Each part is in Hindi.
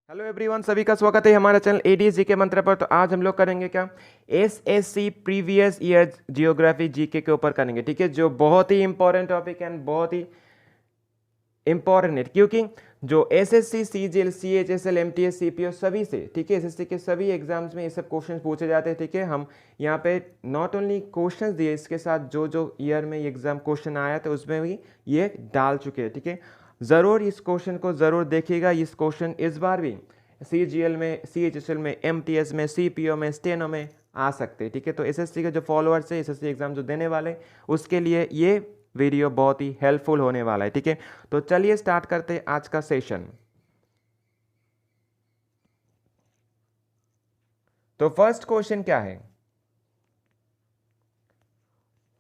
हेलो एवरीवन, सभी का स्वागत है हमारे चैनल एडीएस जीके मंत्र पर। तो आज हम लोग करेंगे क्या, SSC previous year geography GK के ऊपर करेंगे। ठीक है, जो बहुत ही इंपॉर्टेंट टॉपिक है, बहुत ही इंपॉर्टेंट है, क्योंकि जो SSC CGL CHSL MTS CPO सभी से, ठीक है, एसएससी के सभी एग्जाम्स में ये सब क्वेश्चन पूछे जाते हैं। ठीक है, हम यहाँ पे नॉट ओनली क्वेश्चंस दिए, इसके साथ जो जो ईयर में एग्जाम क्वेश्चन आया था उसमें भी ये डाल चुके हैं। ठीक है, ज़रूर इस क्वेश्चन को ज़रूर देखिएगा। इस क्वेश्चन इस बार भी सीजीएल में, सीएचएसएल में, एमटीएस में, सीपीओ में, स्टेनो में आ सकते हैं। ठीक है, तो एसएससी के जो फॉलोअर्स है, एसएससी एग्जाम जो देने वाले, उसके लिए ये वीडियो बहुत ही हेल्पफुल होने वाला है। ठीक है, तो चलिए स्टार्ट करते हैं आज का सेशन। तो फर्स्ट क्वेश्चन क्या है,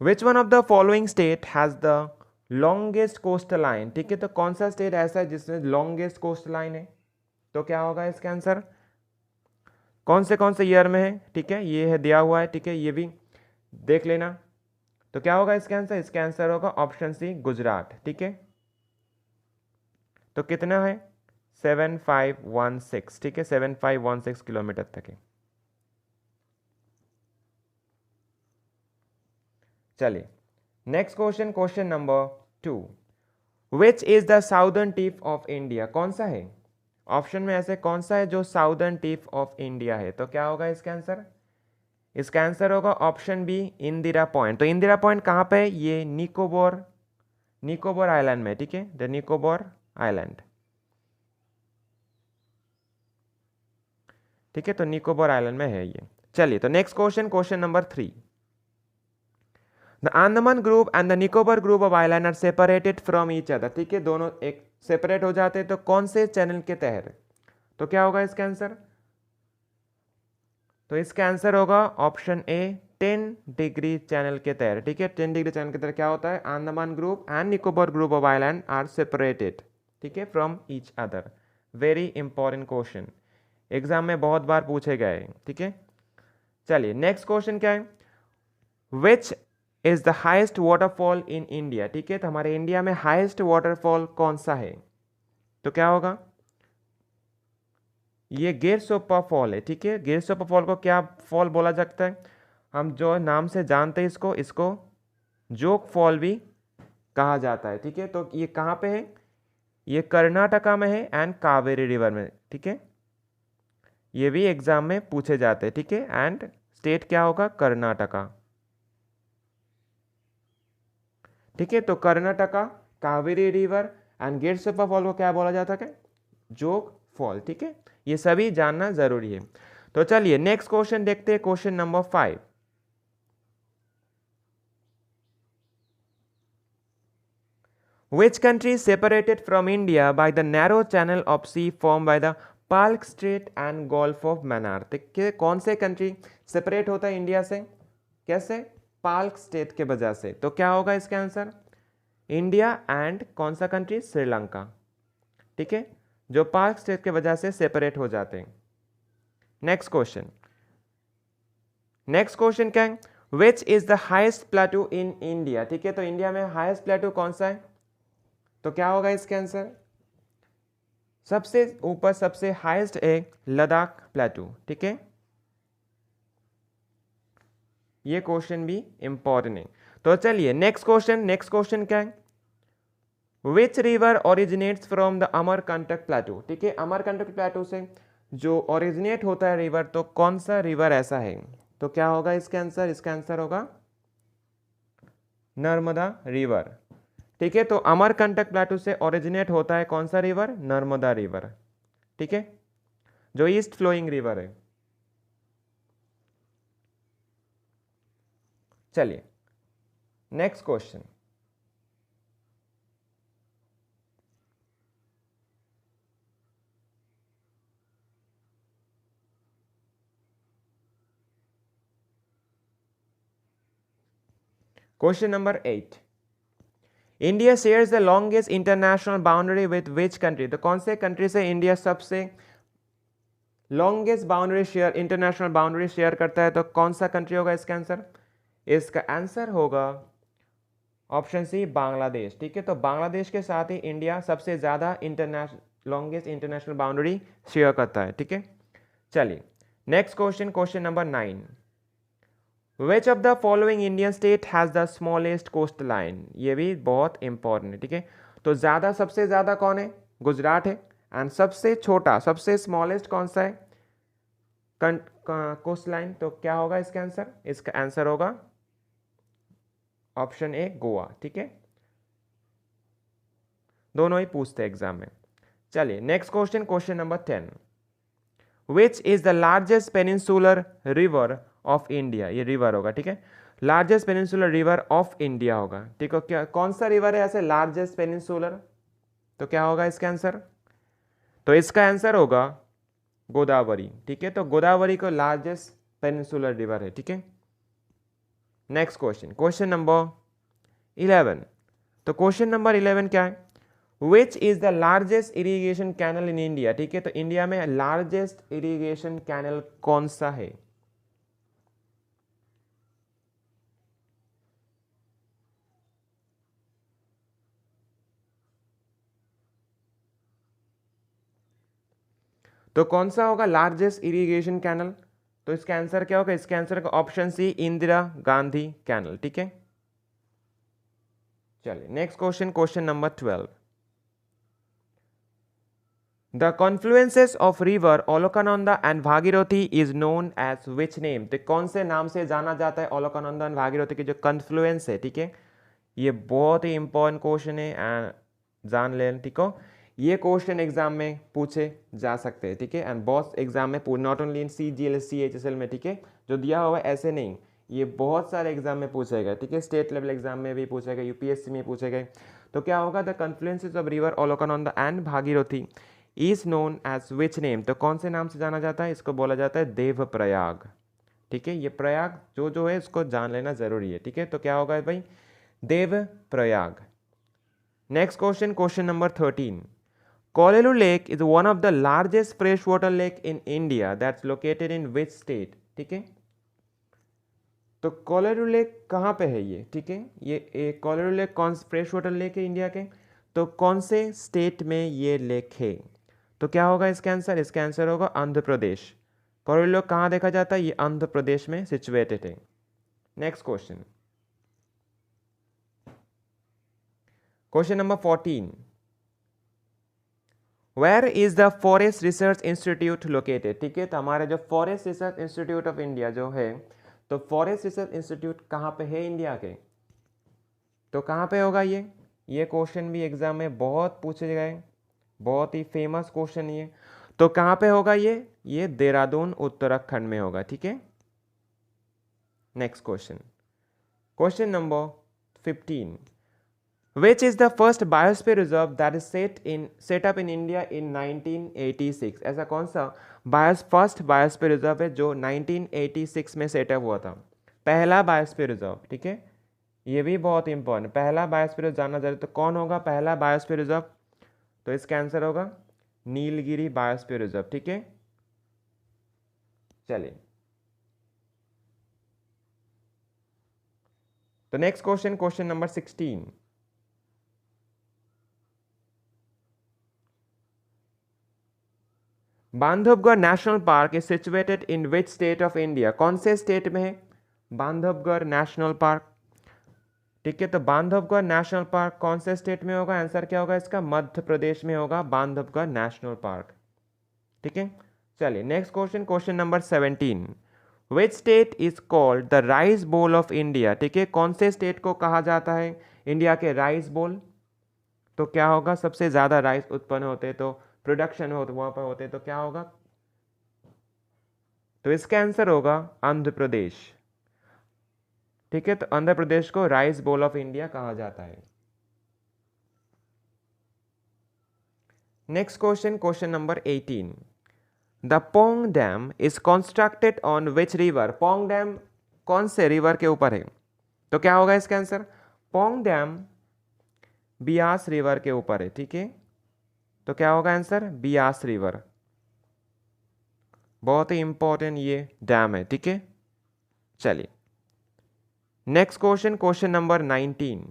विच one of the following state has the longest coastal line. ठीक है, तो कौन सा स्टेट ऐसा है जिसमें लॉन्गेस्ट कोस्टल लाइन है? तो क्या होगा इसका आंसर, कौन से ईयर में है? ठीक है, ये है दिया हुआ है। ठीक है, ये भी देख लेना। तो क्या होगा इसका आंसर, इसका आंसर होगा ऑप्शन सी, गुजरात। ठीक है, तो कितना है, 7516। ठीक है, 7516 किलोमीटर तक है। चलिए next question, question number 2, which is the southern tip of India. कौन सा है ऑप्शन में, ऐसे कौन सा है जो साउदर्न टिप ऑफ इंडिया है? तो क्या होगा इसका आंसर, इसका आंसर होगा ऑप्शन बी, इंदिरा पॉइंट। तो इंदिरा पॉइंट कहाँ पे है? ये निकोबार आइलैंड में। ठीक है, द निकोबार आइलैंड। ठीक है, तो निकोबार आइलैंड में है ये। चलिए, तो next question, question number 3, the Andaman group and the Nicobar group of island are separated from each other. ठीक है, दोनों एक सेपरेट हो जाते हैं, तो कौन से चैनल के तहत? तो क्या होगा इसका आंसर, तो इसका आंसर होगा ऑप्शन ए, 10 डिग्री चैनल के तहत। ठीक है, 10 डिग्री चैनल के तहत क्या होता है, Andaman group and Nicobar group of island are separated, ठीक है, from each other. Very important question, exam में बहुत बार पूछे गए। ठीक है, चलिए नेक्स्ट क्वेश्चन क्या है, which is the highest waterfall in India. ठीक है, तो हमारे इंडिया में हाइस्ट वाटरफॉल कौन सा है? तो क्या होगा, ये गेरसोप्पा फॉल है। ठीक है, गेरसोप्पा फॉल को क्या फॉल बोला जाता है? हम जो नाम से जानते हैं इसको, इसको जोग फॉल भी कहा जाता है। ठीक है, तो ये कहाँ पे है? ये कर्नाटका में है एंड कावेरी रिवर में। ठीक है, ये भी एग्जाम में पूछे जाते हैं। ठीक है, एंड स्टेट क्या होगा, कर्नाटका। ठीक है, तो Karnataka, Kaveri river and Gersoppa fall को क्या बोला जाता है, जोग फॉल। ठीक है, ये सभी जानना जरूरी है। तो चलिए नेक्स्ट क्वेश्चन देखते हैं, question number 5, which country is separated from India by the narrow channel of sea formed by the Palk strait and gulf of Mannar. ठीक, कौन से कंट्री सेपरेट होता है इंडिया से? कैसे? पाल्क स्टेट के वजह से। तो क्या होगा इसका आंसर, इंडिया एंड कौन सा कंट्री, श्रीलंका। ठीक है, जो पाल्क स्टेट के वजह से सेपरेट हो जाते हैं। नेक्स्ट क्वेश्चन, नेक्स्ट क्वेश्चन क्या है, which is the highest प्लेटू in India. ठीक है, तो इंडिया में हाइस्ट प्लेटू कौन सा है? तो क्या होगा इसका आंसर, सबसे ऊपर सबसे हाईएस्ट है लद्दाख प्लेटू। ठीक है, ये क्वेश्चन भी इंपॉर्टेंट है। तो चलिए नेक्स्ट क्वेश्चन, नेक्स्ट क्वेश्चन क्या है, which river originates from the Amarkantak प्लेटू। ठीक है, अमरकंटक प्लेटू से जो ओरिजिनेट होता है रिवर, तो कौन सा रिवर ऐसा है? तो क्या होगा इसका आंसर, इसका आंसर होगा नर्मदा रिवर। ठीक है, तो अमरकंटक प्लेटू से ओरिजिनेट होता है कौन सा रिवर, नर्मदा रिवर। ठीक है, जो ईस्ट फ्लोइंग रिवर है। चलिए next question, question number 8, India shares the longest international boundary with which country. तो कौन से कंट्री से इंडिया सबसे longest boundary share, international boundary share करता है? तो कौन सा कंट्री होगा इसका आंसर, इसका आंसर होगा ऑप्शन सी, बांग्लादेश। ठीक है, तो बांग्लादेश के साथ ही इंडिया सबसे ज्यादा international longest international boundary share करता है, ठीक है। चलिए next question, question number 9, which of the following Indian state has the smallest coast line. ये भी बहुत इंपॉर्टेंट है, ठीक है। तो ज़्यादा, सबसे ज़्यादा कौन है? गुजरात है। एंड सबसे छोटा, सबसे स्मॉलेस्ट कौन सा है कोस्ट लाइन? तो क्या होगा इसका आंसर? इसका आंसर होगा ऑप्शन ए गोवा, ठीक है। दोनों ही पूछते हैं एग्जाम में। चलिए next question, question number 10, which is the largest peninsular river of India. ये रिवर होगा, ठीक है। Largest peninsular river of India होगा, ठीक है। क्या, कौन सा रिवर है ऐसे लार्जेस्ट पेनिनसुलर? तो क्या होगा इसका आंसर? तो इसका आंसर होगा गोदावरी, ठीक है। तो गोदावरी को लार्जेस्ट पेनिनसुलर रिवर है, ठीक है। Next question, question number 11। तो क्वेश्चन नंबर 11 क्या है? Which is the largest irrigation canal in India, ठीक है। तो इंडिया में लार्जेस्ट इरिगेशन कैनल कौन सा है? तो कौन सा होगा लार्जेस्ट इरिगेशन कैनल? तो इसका आंसर क्या होगा? इसका आंसर का option C, Indira Gandhi canal, ठीक है। चलिए next question, question number 12, the confluences of river Alaknanda and Bhagirathi is known as which name. तो कौन से नाम से जाना जाता है ओलोकानंदा एंड भागीरथी के जो कॉन्फ्लुएंस है, ठीक है। ये बहुत ही इंपॉर्टेंट क्वेश्चन है एंड जान लें, ठीक हो। ये क्वेश्चन एग्जाम में पूछे जा सकते हैं, ठीक है। एंड बहुत एग्जाम में not only in CGL CHSL में, ठीक है। जो दिया हुआ ऐसे नहीं, ये बहुत सारे एग्जाम में पूछेगा, ठीक है। स्टेट लेवल एग्जाम में भी पूछेगा, UPSC में पूछेगा। तो क्या होगा? The confluences of river Alaknanda and Bhagirathi is known as which name. तो कौन से नाम से जाना जाता है? इसको बोला जाता है देवप्रयाग, ठीक है। ये प्रयाग जो है इसको जान लेना जरूरी है, ठीक है। तो क्या होगा भाई? Devprayag. Next question, question number 13, Kolelu Lake is one of the largest freshwater lake in India that's located in which state, ठीक है। तो कोलेरू लेक कहाँ पे है ये, ठीक है। ये कोलेरू लेक कौन फ्रेश वाटर लेक है इंडिया के? तो कौन से स्टेट में ये लेक है? तो क्या होगा इसका आंसर? इसका आंसर होगा आंध्र प्रदेश। कोलेरू लेक कहाँ देखा जाता है? ये आंध्र प्रदेश में सिचुएटेड है। Next question, question number 14, where is the forest research institute located, ठीक है। तो हमारे जो forest research institute of India जो है, तो फॉरेस्ट रिसर्च इंस्टीट्यूट कहाँ पे है इंडिया के? तो कहाँ पे होगा ये क्वेश्चन भी एग्जाम में बहुत पूछे गए, बहुत ही फेमस क्वेश्चन ये। तो कहाँ पे होगा ये देहरादून उत्तराखंड में होगा, ठीक है। Next question, question number 15, Which is the first biosphere reserve that is set up in India in 1986? ऐसा कौन सा फर्स्ट बायोस्फीयर रिजर्व है जो 1986 में सेटअप हुआ था? पहला बायोस्फीयर रिजर्व, ठीक है। ये भी बहुत इंपॉर्टेंट, पहला बायोस्फीयर जानना जरूरी। तो कौन होगा पहला बायोस्फीयर रिजर्व? तो इसका आंसर होगा नीलगिरी बायोस्फीयर रिजर्व, ठीक है। चलिए तो next question, question number 16, Bandhavgarh national park is situated in which state of India. कौन से स्टेट में है बांधवगढ़ नेशनल पार्क, ठीक है। तो बांधवगढ़ नेशनल पार्क कौन से स्टेट में होगा? आंसर क्या होगा इसका? मध्य प्रदेश में होगा बांधवगढ़ नेशनल पार्क, ठीक है। चलिए next question, question number 17, which state is called the rice bowl of India, ठीक है। कौन से स्टेट को कहा जाता है इंडिया के राइस बोल? तो क्या होगा? सबसे ज्यादा राइस उत्पन्न होते तो प्रोडक्शन हो तो वहां पर होते, तो क्या होगा? तो इसका आंसर होगा आंध्र प्रदेश, ठीक है। तो आंध्र प्रदेश को राइस बोल ऑफ इंडिया कहा जाता है। Next question, question number 18, the Pong dam is constructed on which river. Pong dam कौन से रिवर के ऊपर है? तो क्या होगा इसका answer? Pong dam Beas river के ऊपर है, ठीक है। तो क्या होगा आंसर? बियास रिवर। बहुत ही इंपॉर्टेंट ये डैम है, ठीक है। चलिए next question, question number 19,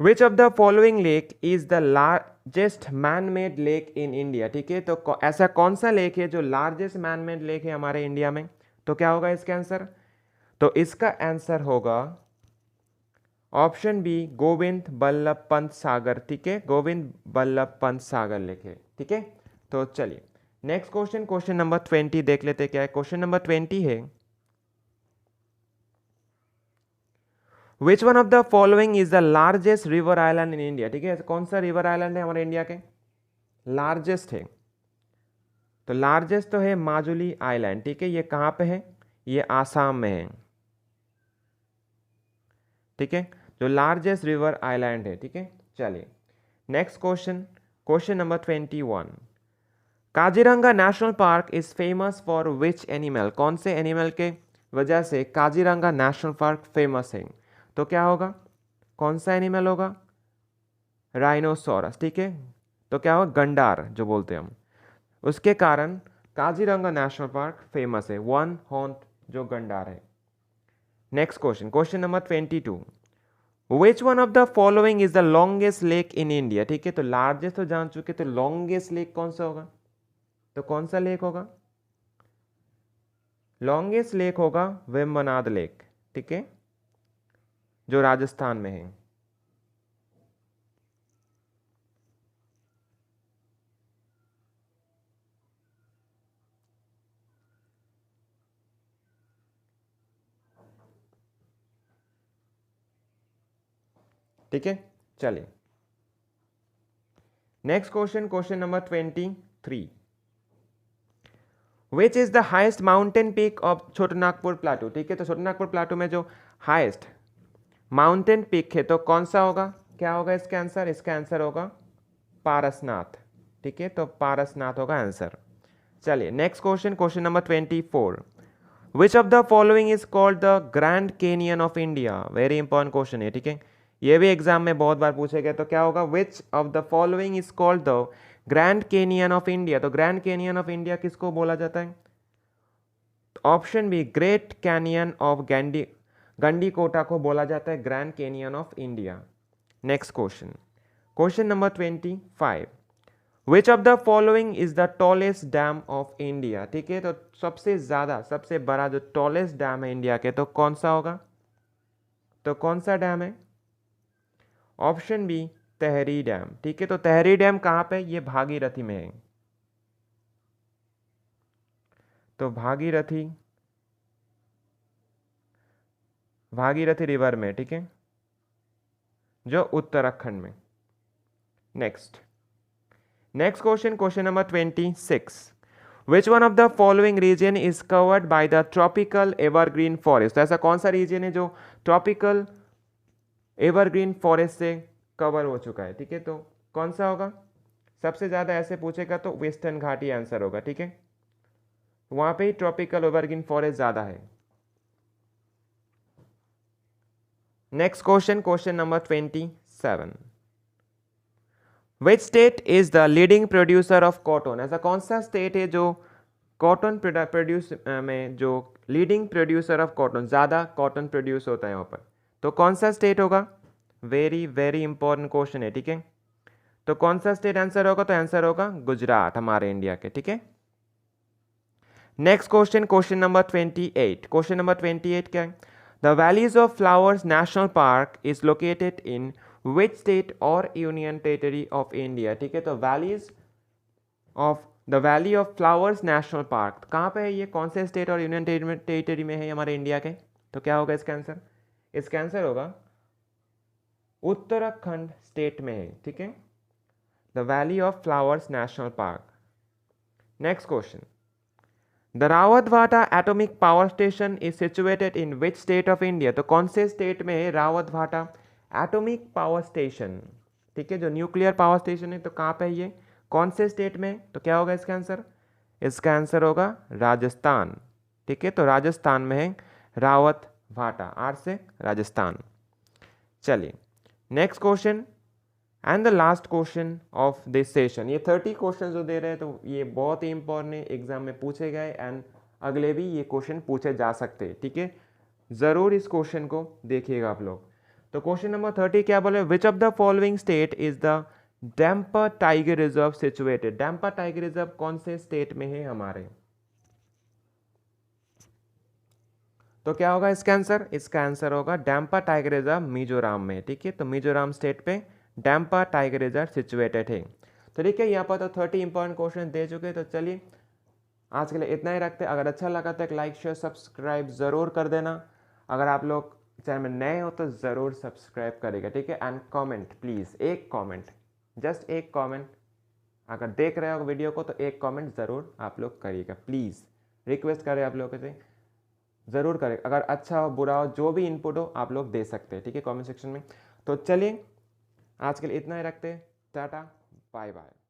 which of the following lake is the largest man made lake in India, ठीक है, तो ऐसा कौन सा लेक है जो लार्जेस्ट मैन मेड लेक है हमारे इंडिया में, तो क्या होगा इसका आंसर, तो इसका आंसर होगा ऑप्शन बी, गोविंद बल्लभ पंत सागर, ठीक है, गोविंद बल्लभ पंत सागर लेक है, ठीक है। तो चलिए नेक्स्ट क्वेश्चन, क्वेश्चन नंबर 20 देख लेते क्या है। क्वेश्चन नंबर 20 है, विच one of the following is the largest river island in India, ठीक है, कौन सा रिवर आइलैंड है हमारे इंडिया के लार्जेस्ट है, तो लार्जेस्ट तो है माजुली आइलैंड, ठीक है, ये कहाँ पे है, ये आसाम में है, ठीक है, जो लार्जेस्ट रिवर आइलैंड है, ठीक है। चलिए next question, question number 21, Kaziranga national park is famous for which animal, कौन से एनिमल के वजह से काजीरंगा नेशनल पार्क फेमस है, तो क्या होगा, कौन सा एनिमल होगा, राइनोसोरस, ठीक है, तो क्या होगा, गंडार जो बोलते हैं हम, उसके कारण काजीरंगा नेशनल पार्क फेमस है, वन हॉर्न जो गंडार है। Next question, question number 22, which one of the following is the longest lake in India, ठीक है, तो लार्जेस्ट तो जान चुके, तो लॉन्गेस्ट लेक कौन सा होगा, तो कौन सा लेक होगा, लॉन्गेस्ट लेक होगा वेम्बनाड लेक, ठीक है, जो राजस्थान में है। ठीक है, चलिए next question, question number 23, which is the highest mountain peak of Chotanagpur plateau, ठीक है, तो छोटानागपुर प्लाटू में जो हाइस्ट माउंटेन पीक है तो कौन सा होगा, क्या होगा इसका आंसर, इसका आंसर होगा पारसनाथ, ठीक है, तो पारसनाथ होगा आंसर। चलिए next question, question number 24, which of the following is called the grand canyon of India, very important question है, ठीक है, ये भी एग्जाम में बहुत बार पूछे गए, तो क्या होगा, which of the following is called the grand canyon of India, तो ग्रैंड कैनियन ऑफ इंडिया किसको बोला जाता है, option B, great canyon of Gandikota को बोला जाता है grand canyon of India. Next question, question number 25, which of the following is the tallest dam of India, ठीक है, तो सबसे ज्यादा सबसे बड़ा जो टॉलेस्ट डैम है इंडिया के, तो कौन सा होगा, तो कौन सा डैम है, ऑप्शन बी, तहरी डैम, ठीक है, तो तहरी डैम कहाँ पे, ये भागीरथी में है, तो भागीरथी रिवर में, ठीक है, जो उत्तराखंड में। Next question, question number 26, which one of the following region is covered by the tropical evergreen forest, तो ऐसा कौन सा रीजन है जो ट्रॉपिकल एवरग्रीन फॉरेस्ट से कवर हो चुका है, ठीक है, तो कौन सा होगा, सबसे ज्यादा ऐसे पूछेगा तो वेस्टर्न घाटी आंसर होगा, ठीक है, वहां पे ही ट्रॉपिकल एवरग्रीन फॉरेस्ट ज्यादा है। Next question, question number 27, which state is the leading producer of cotton, ऐसा कौन सा स्टेट है जो कॉटन प्रोड्यूस में जो लीडिंग प्रोड्यूसर ऑफ कॉटन, ज्यादा कॉटन प्रोड्यूस होता है वहां पर, तो कौन सा स्टेट होगा, वेरी वेरी इंपॉर्टेंट क्वेश्चन है, ठीक है, तो कौन सा स्टेट आंसर होगा, तो आंसर होगा गुजरात हमारे इंडिया के, ठीक है। Next question, question number 28, question number 28 क्या है, the valleys of flowers national park is located in which state और यूनियन टेरिटरी ऑफ इंडिया, ठीक है, तो valleys of the valley of flowers national park कहाँ पे है, ये कौन से स्टेट और यूनियन टेरिटरी में है हमारे इंडिया के, तो क्या होगा इसका आंसर, इसका आंसर होगा उत्तराखंड स्टेट में है, ठीक है, the valley of flowers national park. Next question, the Rawatbhata atomic power station is situated in which state of India, तो कौन से स्टेट में है रावतभाटा एटॉमिक पावर स्टेशन, ठीक है, जो न्यूक्लियर पावर स्टेशन है, तो कहाँ पे है ये, कौन से स्टेट में, तो क्या होगा इसका आंसर, इसका आंसर होगा राजस्थान, ठीक है, तो राजस्थान में है रावतभाटा, आर से राजस्थान। चलिए next question and the last question of this session, ये 30 क्वेश्चन जो दे रहे हैं तो ये बहुत ही इंपॉर्टेंट है, एग्जाम में पूछे गए एंड अगले भी ये क्वेश्चन पूछे जा सकते हैं, ठीक है, ज़रूर इस क्वेश्चन को देखिएगा आप लोग। तो क्वेश्चन नंबर 30 क्या बोले, विच of the following state is the damper tiger reserve situated. Damper tiger reserve कौन से स्टेट में है हमारे, तो क्या होगा इसका आंसर, इसका आंसर होगा डैम्पर टाइगर रिजर्व मिजोरम में। ठीक है, तो मिजोरम स्टेट पे डैम्पर टाइगर रिजर्व सिचुएटेड है। तो ठीक है, यहाँ पर तो 30 इंपॉर्टेंट क्वेश्चन दे चुके हैं। तो चलिए आज के लिए इतना ही रखते हैं। अगर अच्छा लगा तो एक लाइक शेयर सब्सक्राइब जरूर कर देना। अगर आप लोग चैनल में नए हो तो ज़रूर सब्सक्राइब करेगा। ठीक है, एंड कमेंट प्लीज़, एक कमेंट, जस्ट एक कमेंट। अगर देख रहे हो वीडियो को तो एक कमेंट ज़रूर आप लोग करिएगा, प्लीज़ रिक्वेस्ट करें आप लोगों से, ज़रूर करें। अगर अच्छा हो बुरा हो जो भी इनपुट हो आप लोग दे सकते हैं। ठीक है, कमेंट सेक्शन में। तो चलिए आज के लिए इतना ही रखते हैं। Tata bye bye.